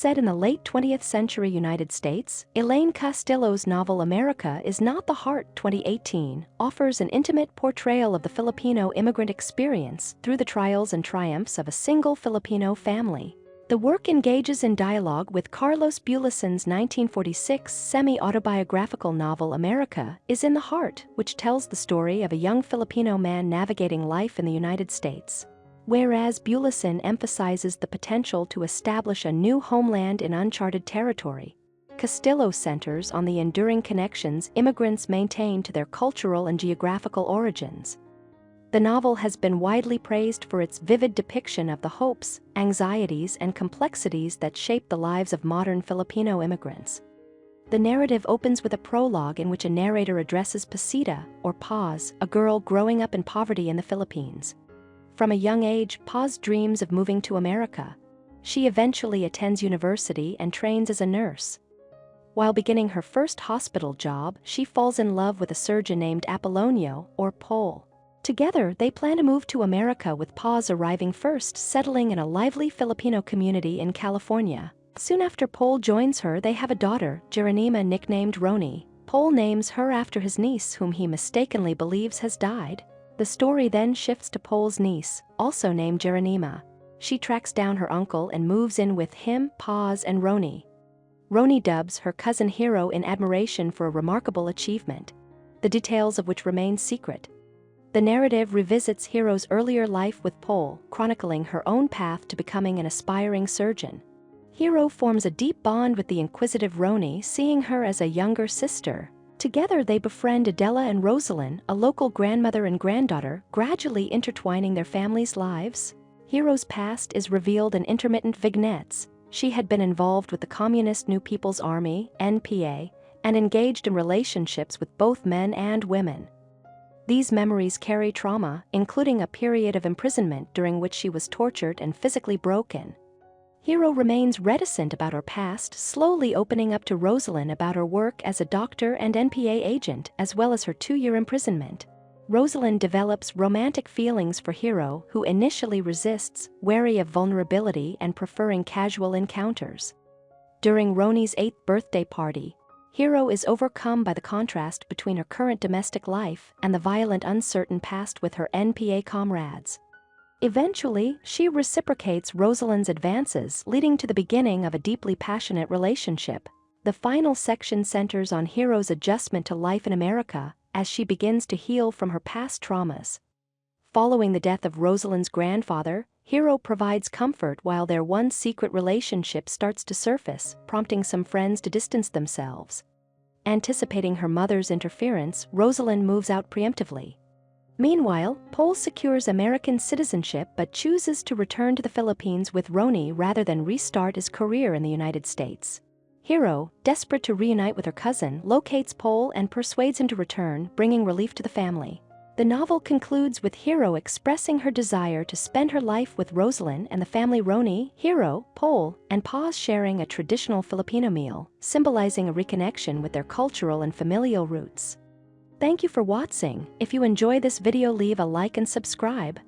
Set in the late 20th century United States, Elaine Castillo's novel America Is Not the Heart 2018 offers an intimate portrayal of the Filipino immigrant experience through the trials and triumphs of a single Filipino family. The work engages in dialogue with Carlos Bulosan's 1946 semi-autobiographical novel America Is in the Heart, which tells the story of a young Filipino man navigating life in the United States. Whereas Bulosan emphasizes the potential to establish a new homeland in uncharted territory, Castillo centers on the enduring connections immigrants maintain to their cultural and geographical origins. The novel has been widely praised for its vivid depiction of the hopes, anxieties, and complexities that shape the lives of modern Filipino immigrants. The narrative opens with a prologue in which a narrator addresses Pasita, or Paz, a girl growing up in poverty in the Philippines. From a young age, Paz dreams of moving to America. She eventually attends university and trains as a nurse. While beginning her first hospital job, she falls in love with a surgeon named Apollonio, or Pol. Together, they plan to move to America, with Paz arriving first, settling in a lively Filipino community in California. Soon after Pol joins her, they have a daughter, Jeronima, nicknamed Roni. Pol names her after his niece, whom he mistakenly believes has died. The story then shifts to Pol's niece, also named Jeronima. She tracks down her uncle and moves in with him, Paz, and Roni. Roni dubs her cousin Hero in admiration for a remarkable achievement, the details of which remain secret. The narrative revisits Hero's earlier life with Pol, chronicling her own path to becoming an aspiring surgeon. Hero forms a deep bond with the inquisitive Roni, seeing her as a younger sister. Together they befriend Adela and Rosalyn, a local grandmother and granddaughter, gradually intertwining their families' lives. Hero's past is revealed in intermittent vignettes. She had been involved with the Communist New People's Army, NPA, and engaged in relationships with both men and women. These memories carry trauma, including a period of imprisonment during which she was tortured and physically broken. Hero remains reticent about her past, slowly opening up to Rosalyn about her work as a doctor and NPA agent, as well as her 2-year imprisonment. Rosalyn develops romantic feelings for Hero, who initially resists, wary of vulnerability and preferring casual encounters. During Roni's 8th birthday party, Hero is overcome by the contrast between her current domestic life and the violent, uncertain past with her NPA comrades. Eventually, she reciprocates Rosalyn's advances, leading to the beginning of a deeply passionate relationship. The final section centers on Hero's adjustment to life in America as she begins to heal from her past traumas. Following the death of Rosalyn's grandfather, Hero provides comfort while their once secret relationship starts to surface, prompting some friends to distance themselves. Anticipating her mother's interference, Rosalyn moves out preemptively. Meanwhile, Pol secures American citizenship but chooses to return to the Philippines with Roni rather than restart his career in the United States. Hero, desperate to reunite with her cousin, locates Pol and persuades him to return, bringing relief to the family. The novel concludes with Hero expressing her desire to spend her life with Rosalyn and the family. Roni, Hero, Pol, and Paz sharing a traditional Filipino meal, symbolizing a reconnection with their cultural and familial roots. Thank you for watching. If you enjoy this video, leave a like and subscribe.